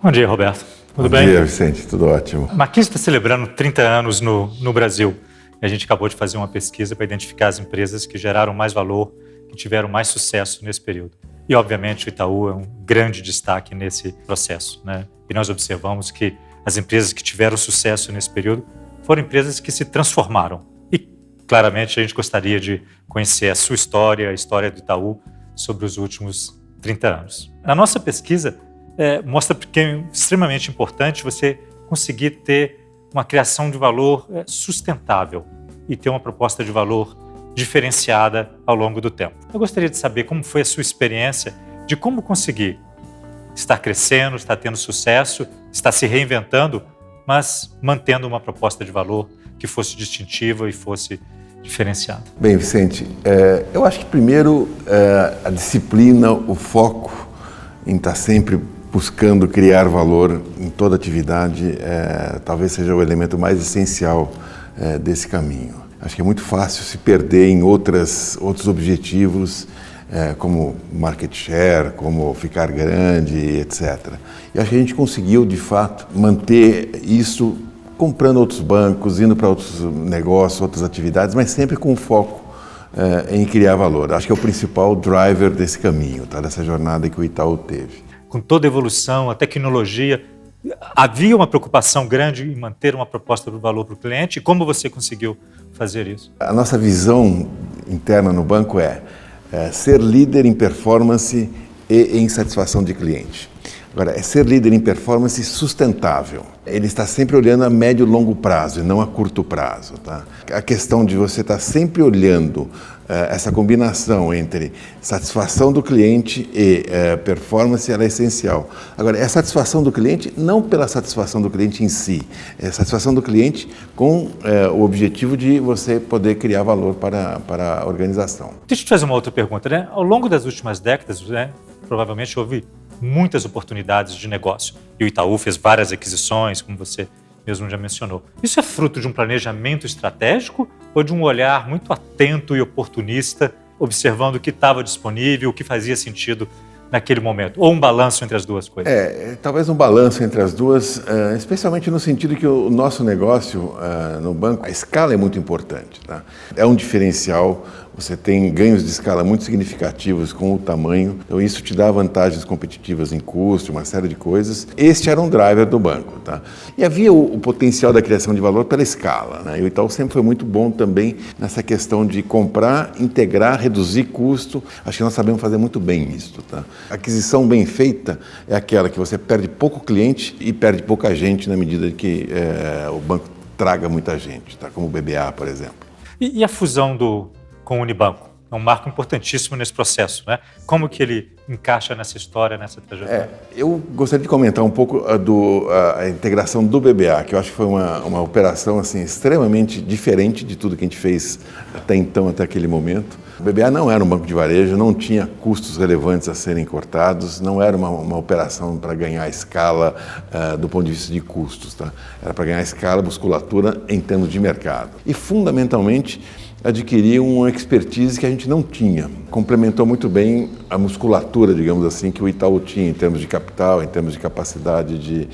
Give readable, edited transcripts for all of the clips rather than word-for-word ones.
Bom dia, Roberto. Tudo bem? Bom dia, Vicente. Tudo ótimo. A McKinsey está celebrando 30 anos no Brasil. E a gente acabou de fazer uma pesquisa para identificar as empresas que geraram mais valor, que tiveram mais sucesso nesse período. E, obviamente, o Itaú é um grande destaque nesse processo, né? E nós observamos que as empresas que tiveram sucesso nesse período foram empresas que se transformaram. E, claramente, a gente gostaria de conhecer a sua história, a história do Itaú, sobre os últimos 30 anos. A nossa pesquisa mostra que é extremamente importante você conseguir ter uma criação de valor sustentável e ter uma proposta de valor diferenciada ao longo do tempo. Eu gostaria de saber como foi a sua experiência de como conseguir estar crescendo, estar tendo sucesso, estar se reinventando, mas mantendo uma proposta de valor que fosse distintiva e fosse diferenciada. Bem, Vicente, eu acho que primeiro a disciplina, o foco em estar sempre buscando criar valor em toda atividade, talvez seja o elemento mais essencial desse caminho. Acho que é muito fácil se perder em outros objetivos, como market share, como ficar grande, etc. E acho que a gente conseguiu, de fato, manter isso comprando outros bancos, indo para outros negócios, outras atividades, mas sempre com foco em criar valor. Acho que é o principal driver desse caminho, tá? Dessa jornada que o Itaú teve. Com toda a evolução, a tecnologia, havia uma preocupação grande em manter uma proposta de valor para o cliente. Como você conseguiu fazer isso? A nossa visão interna no banco é ser líder em performance e em satisfação de cliente. Agora, é ser líder em performance sustentável. Ele está sempre olhando a médio e longo prazo e não a curto prazo. Tá? A questão de você estar sempre olhando essa combinação entre satisfação do cliente e performance, ela é essencial. Agora, é a satisfação do cliente não pela satisfação do cliente em si, é a satisfação do cliente com o objetivo de você poder criar valor para a organização. Deixa eu te fazer uma outra pergunta, né? Ao longo das últimas décadas, né, provavelmente houve muitas oportunidades de negócio. E o Itaú fez várias aquisições, como você mesmo já mencionou. Isso é fruto de um planejamento estratégico ou de um olhar muito atento e oportunista, observando o que estava disponível, o que fazia sentido naquele momento? Ou um balanço entre as duas coisas? Talvez um balanço entre as duas, especialmente no sentido que o nosso negócio no banco, a escala é muito importante. Tá? É um diferencial, você tem ganhos de escala muito significativos com o tamanho, então isso te dá vantagens competitivas em custo, uma série de coisas. Este era um driver do banco. Tá? E havia o potencial da criação de valor pela escala. Né? E o Itaú sempre foi muito bom também nessa questão de comprar, integrar, reduzir custo. Acho que nós sabemos fazer muito bem isso. Tá? A aquisição bem feita é aquela que você perde pouco cliente e perde pouca gente na medida que o banco traga muita gente, tá? Como o BBA, por exemplo. E a fusão com o Unibanco? É um marco importantíssimo nesse processo, né? Como que ele encaixa nessa história, nessa trajetória? Eu gostaria de comentar um pouco a integração do BBA, que eu acho que foi uma operação assim, extremamente diferente de tudo que a gente fez até então, até aquele momento. O BBA não era um banco de varejo, não tinha custos relevantes a serem cortados, não era uma operação para ganhar escala do ponto de vista de custos. Tá? Era para ganhar escala, musculatura em termos de mercado. E, fundamentalmente, adquiriu uma expertise que a gente não tinha. Complementou muito bem a musculatura, digamos assim, que o Itaú tinha em termos de capital, em termos de capacidade de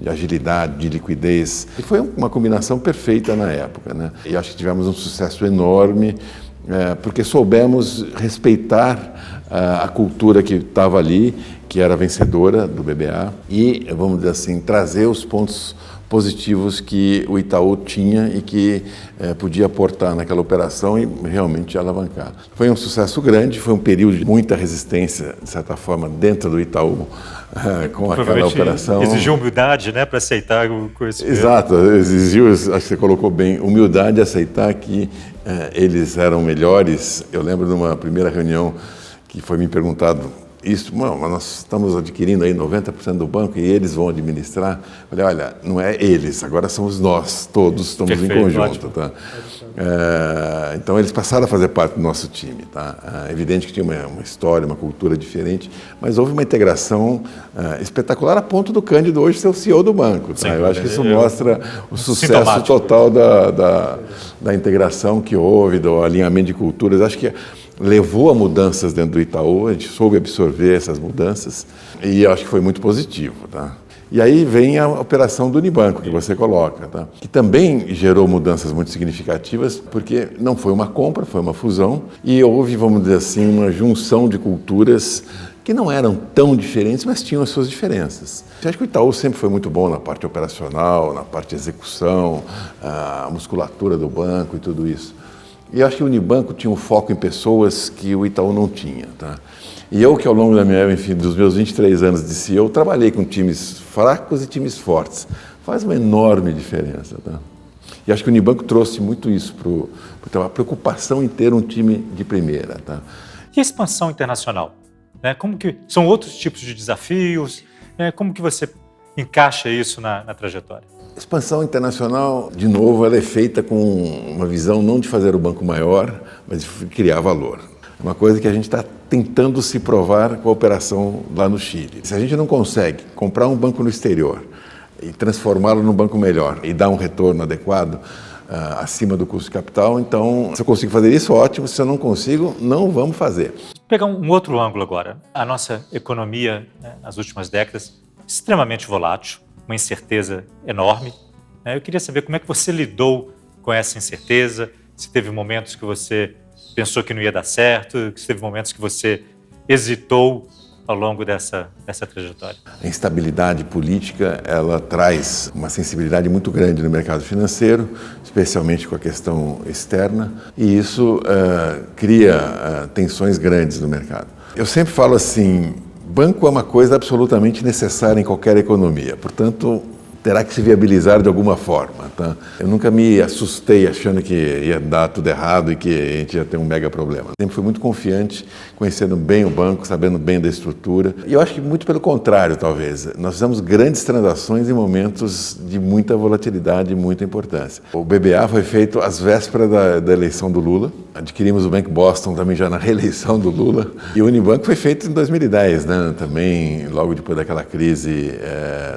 agilidade, de liquidez. E foi uma combinação perfeita na época. Né? E acho que tivemos um sucesso enorme, porque soubemos respeitar a cultura que estava ali, que era vencedora do BBA, e, vamos dizer assim, trazer os pontos positivos que o Itaú tinha e que podia aportar naquela operação e realmente alavancar. Foi um sucesso grande, foi um período de muita resistência, de certa forma, dentro do Itaú com aquela operação. Exigiu humildade, né, para aceitar o conhecimento. Exato, exigiu, acho que você colocou bem, humildade, aceitar que eles eram melhores. Eu lembro de uma primeira reunião que foi me perguntado isso, nós estamos adquirindo aí 90% do banco e eles vão administrar. Eu falei, olha, não é eles, agora somos nós, todos estamos Perfeito, em conjunto. Tá? Então eles passaram a fazer parte do nosso time. Tá? É evidente que tinha uma história, uma cultura diferente, mas houve uma integração espetacular a ponto do Cândido hoje ser o CEO do banco. Tá? Sim, eu acho que isso mostra o sucesso total da integração que houve, do alinhamento de culturas. Acho que levou a mudanças dentro do Itaú, a gente soube absorver essas mudanças e acho que foi muito positivo. Tá? E aí vem a operação do Unibanco, que você coloca, tá? Que também gerou mudanças muito significativas, porque não foi uma compra, foi uma fusão, e houve, vamos dizer assim, uma junção de culturas que não eram tão diferentes, mas tinham as suas diferenças. Eu acho que o Itaú sempre foi muito bom na parte operacional, na parte de execução, a musculatura do banco e tudo isso. E eu acho que o Unibanco tinha um foco em pessoas que o Itaú não tinha, tá? E eu que ao longo da minha, enfim, dos meus 23 anos de CEO, trabalhei com times fracos e times fortes. Faz uma enorme diferença, tá? E acho que o Unibanco trouxe muito isso para a preocupação em ter um time de primeira, tá? E a expansão internacional? Como que são outros tipos de desafios? Como que você encaixa isso na trajetória? Expansão internacional, de novo, ela é feita com uma visão não de fazer o banco maior, mas de criar valor. Uma coisa que a gente está tentando se provar com a operação lá no Chile. Se a gente não consegue comprar um banco no exterior e transformá-lo num banco melhor e dar um retorno adequado acima do custo de capital, então, se eu consigo fazer isso, ótimo. Se eu não consigo, não vamos fazer. Vou pegar um outro ângulo agora. A nossa economia, nas últimas décadas, extremamente volátil, uma incerteza enorme. Eu queria saber como é que você lidou com essa incerteza, se teve momentos que você pensou que não ia dar certo, se teve momentos que você hesitou ao longo dessa trajetória. A instabilidade política, ela traz uma sensibilidade muito grande no mercado financeiro, especialmente com a questão externa, e isso cria tensões grandes no mercado. Eu sempre falo assim, banco é uma coisa absolutamente necessária em qualquer economia, portanto, terá que se viabilizar de alguma forma, tá? Eu nunca me assustei achando que ia dar tudo errado e que a gente ia ter um mega problema. Sempre fui muito confiante, conhecendo bem o banco, sabendo bem da estrutura. E eu acho que muito pelo contrário, talvez. Nós fizemos grandes transações em momentos de muita volatilidade e muita importância. O BBA foi feito às vésperas da eleição do Lula. Adquirimos o Bank Boston também já na reeleição do Lula. E o Unibanco foi feito em 2010, né? Também logo depois daquela crise,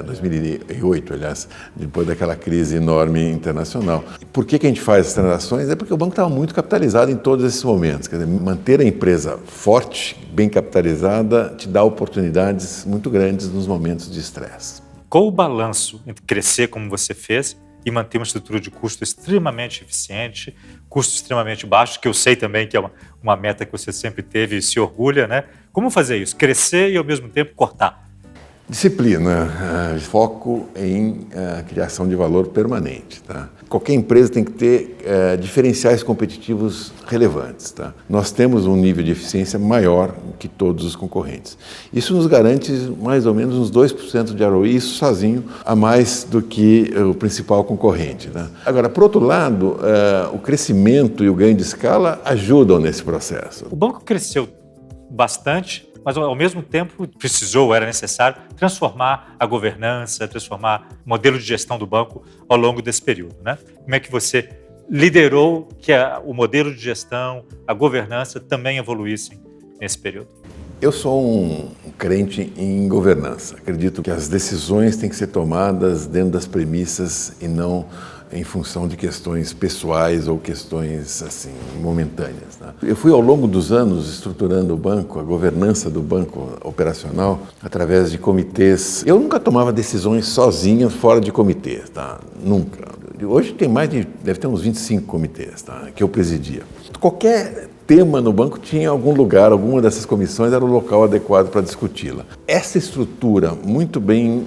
2008, aliás, depois daquela crise enorme internacional. Por que a gente faz essas transações? É porque o banco estava muito capitalizado em todos esses momentos. Quer dizer, manter a empresa forte, bem capitalizada, te dá oportunidades muito grandes nos momentos de estresse. Qual o balanço entre crescer como você fez e manter uma estrutura de custo extremamente eficiente, custos extremamente baixos, que eu sei também que é uma meta que você sempre teve e se orgulha, né? Como fazer isso? Crescer e ao mesmo tempo cortar? Disciplina, foco em criação de valor permanente, tá? Qualquer empresa tem que ter diferenciais competitivos relevantes, tá? Nós temos um nível de eficiência maior que todos os concorrentes. Isso nos garante mais ou menos uns 2% de ROI, isso sozinho, a mais do que o principal concorrente, tá? Agora, por outro lado, o crescimento e o ganho de escala ajudam nesse processo. O banco cresceu bastante, mas ao mesmo tempo precisou, era necessário transformar a governança, transformar o modelo de gestão do banco ao longo desse período, né? Como é que você liderou que o modelo de gestão, a governança também evoluíssem nesse período? Eu sou um crente em governança. Acredito que as decisões têm que ser tomadas dentro das premissas e não em função de questões pessoais ou questões assim momentâneas, né? Eu fui ao longo dos anos estruturando o banco, a governança do banco operacional, através de comitês. Eu nunca tomava decisões sozinho fora de comitês, tá? Nunca. Hoje tem deve ter uns 25 comitês, tá? Que eu presidia. Qualquer tema no banco tinha algum lugar, alguma dessas comissões era o local adequado para discuti-la. Essa estrutura, muito bem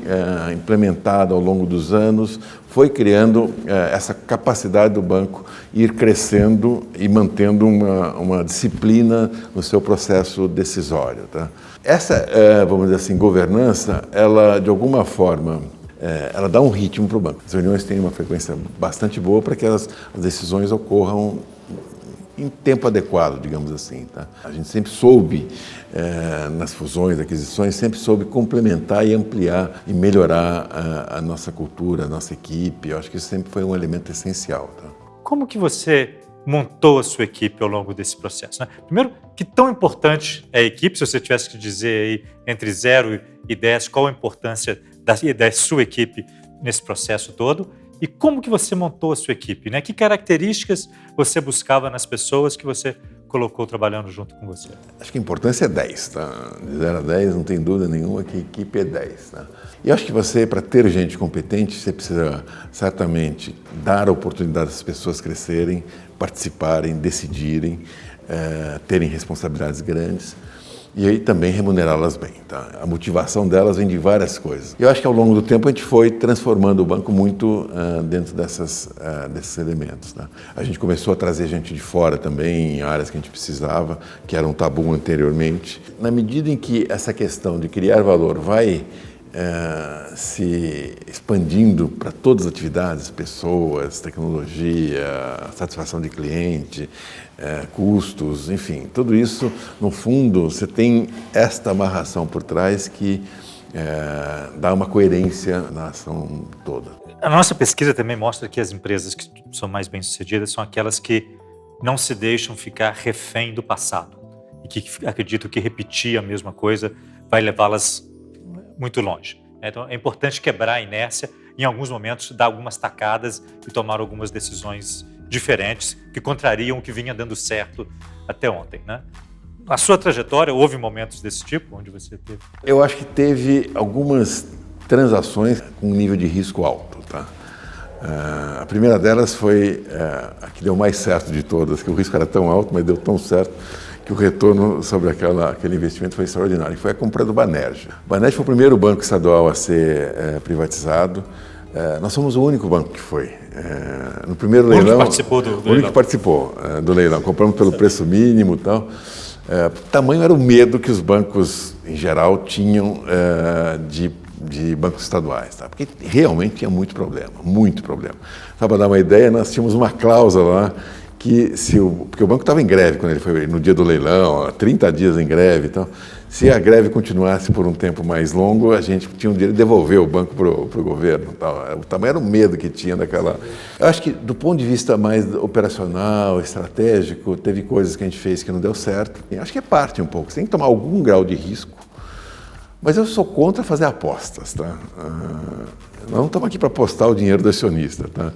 implementada ao longo dos anos, foi criando essa capacidade do banco ir crescendo e mantendo uma disciplina no seu processo decisório, tá? Essa, vamos dizer assim, governança, ela de alguma forma ela dá um ritmo para o banco. As reuniões têm uma frequência bastante boa para que as decisões ocorram em tempo adequado, digamos assim, tá? A gente sempre soube, nas fusões, aquisições, sempre soube complementar e ampliar e melhorar a nossa cultura, a nossa equipe. Eu acho que isso sempre foi um elemento essencial, tá? Como que você montou a sua equipe ao longo desse processo, né? Primeiro, que tão importante é a equipe? Se você tivesse que dizer aí entre 0 e 10, qual a importância da sua equipe nesse processo todo? E como que você montou a sua equipe, né? Que características você buscava nas pessoas que você colocou trabalhando junto com você? Acho que a importância é 10, tá? De 0 a 10, não tem dúvida nenhuma que a equipe é 10, tá? E eu acho que você, para ter gente competente, você precisa certamente dar a oportunidade às pessoas crescerem, participarem, decidirem, terem responsabilidades grandes. E aí também remunerá-las bem, tá? A motivação delas vem de várias coisas. Eu acho que ao longo do tempo a gente foi transformando o banco muito dentro desses elementos, tá? A gente começou a trazer gente de fora também, em áreas que a gente precisava, que eram um tabu anteriormente. Na medida em que essa questão de criar valor vai se expandindo para todas as atividades, pessoas, tecnologia, satisfação de cliente, custos, enfim, tudo isso, no fundo, você tem esta amarração por trás que dá uma coerência na ação toda. A nossa pesquisa também mostra que as empresas que são mais bem-sucedidas são aquelas que não se deixam ficar refém do passado e que acreditam que repetir a mesma coisa vai levá-las muito longe. Então, é importante quebrar a inércia, em alguns momentos dar algumas tacadas e tomar algumas decisões diferentes que contrariam o que vinha dando certo até ontem, né? Na sua trajetória, houve momentos desse tipo, onde você teve? Eu acho que teve algumas transações com um nível de risco alto, tá? A primeira delas foi a que deu mais certo de todas, que o risco era tão alto, mas deu tão certo, que o retorno sobre aquele investimento foi extraordinário. Foi a compra do Banerj. O Banerj foi o primeiro banco estadual a ser privatizado. Nós somos o único banco que foi. No primeiro leilão... O único que participou do leilão. O único que participou do leilão. Compramos pelo preço mínimo e tal. O tamanho era o medo que os bancos, em geral, tinham de bancos estaduais, tá? Porque realmente tinha muito problema, muito problema. Só para dar uma ideia, nós tínhamos uma cláusula lá que porque o banco estava em greve quando ele foi no dia do leilão, 30 dias em greve e tal. Se a greve continuasse por um tempo mais longo, a gente tinha um direito de devolver o banco para o governo. Tal. O tamanho era o medo que tinha daquela... Eu acho que do ponto de vista mais operacional, estratégico, teve coisas que a gente fez que não deu certo. E acho que é parte um pouco. Você tem que tomar algum grau de risco. Mas eu sou contra fazer apostas, tá? Nós não estamos aqui para apostar o dinheiro do acionista, tá?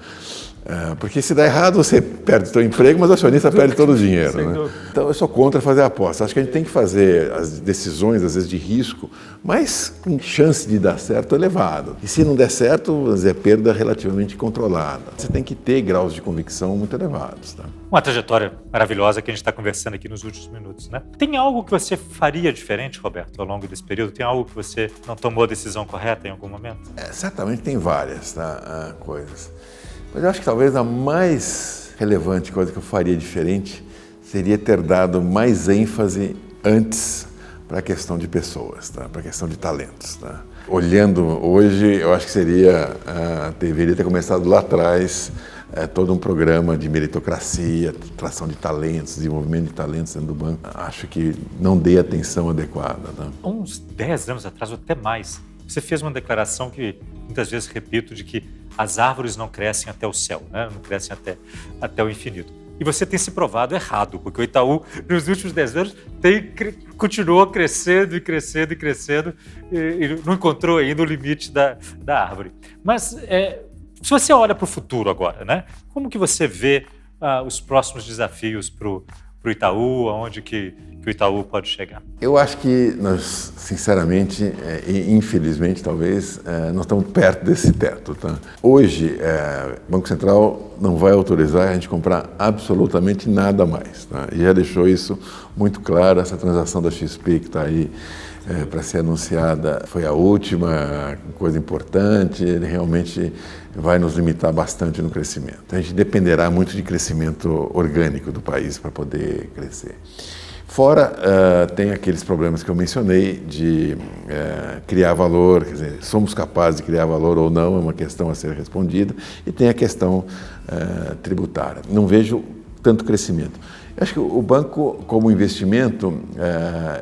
Porque se dá errado, você perde o seu emprego, mas o acionista perde todo o dinheiro, né? Então eu sou contra fazer apostas. Acho que a gente tem que fazer as decisões, às vezes de risco, mas com chance de dar certo elevado. E se não der certo, é perda relativamente controlada. Você tem que ter graus de convicção muito elevados, tá? Uma trajetória maravilhosa que a gente está conversando aqui nos últimos minutos, né? Tem algo que você faria diferente, Roberto, ao longo desse período? Tem algo que você não tomou a decisão correta em algum momento? Certamente tem várias, tá, coisas. Mas eu acho que talvez a mais relevante coisa que eu faria diferente seria ter dado mais ênfase antes para a questão de pessoas, tá? Para a questão de talentos, tá? Olhando hoje, eu acho que deveria ter começado lá atrás todo um programa de meritocracia, atração de talentos, desenvolvimento de talentos dentro do banco. Acho que não dei atenção adequada, tá? Uns 10 anos atrás, ou até mais, você fez uma declaração que muitas vezes repito, de que as árvores não crescem até o céu, né? Não crescem até o infinito. E você tem se provado errado, porque o Itaú, nos últimos 10 anos, continuou crescendo e crescendo e crescendo e não encontrou ainda o limite da árvore. Mas se você olha para o futuro agora, né? Como que você vê os próximos desafios para o Itaú, aonde que o Itaú pode chegar? Eu acho que nós, sinceramente, e infelizmente talvez, nós estamos perto desse teto, tá? Hoje, o Banco Central não vai autorizar a gente comprar absolutamente nada mais, tá? E já deixou isso muito claro. Essa transação da XP que está aí para ser anunciada foi a última coisa importante. Ele realmente vai nos limitar bastante no crescimento. A gente dependerá muito de crescimento orgânico do país para poder crescer. Fora, tem aqueles problemas que eu mencionei de criar valor, quer dizer, somos capazes de criar valor ou não, é uma questão a ser respondida, e tem a questão tributária. Não vejo tanto crescimento. Eu acho que o banco, como investimento,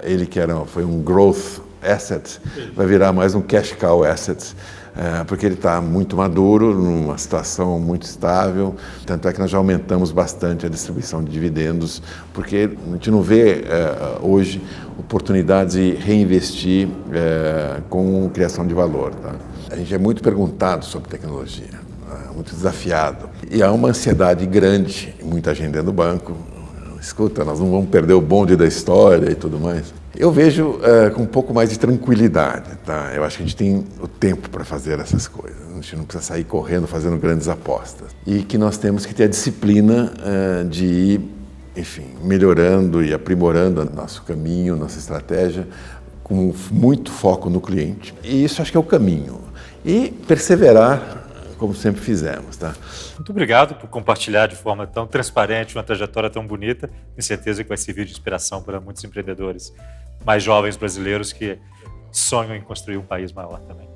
ele foi um growth asset, vai virar mais um cash cow asset, porque ele está muito maduro, numa situação muito estável. Tanto é que nós já aumentamos bastante a distribuição de dividendos, porque a gente não vê hoje oportunidades de reinvestir com criação de valor, tá? A gente é muito perguntado sobre tecnologia, muito desafiado. E há uma ansiedade grande, muita gente dentro do banco. escuta, nós não vamos perder o bonde da história e tudo mais. Eu vejo com um pouco mais de tranquilidade, tá? Eu acho que a gente tem o tempo para fazer essas coisas. A gente não precisa sair correndo fazendo grandes apostas. E que nós temos que ter a disciplina de ir, enfim, melhorando e aprimorando nosso caminho, nossa estratégia, com muito foco no cliente. E isso acho que é o caminho. E perseverar, como sempre fizemos, tá? Muito obrigado por compartilhar de forma tão transparente uma trajetória tão bonita. Tenho certeza que vai servir de inspiração para muitos empreendedores mais jovens brasileiros que sonham em construir um país maior também.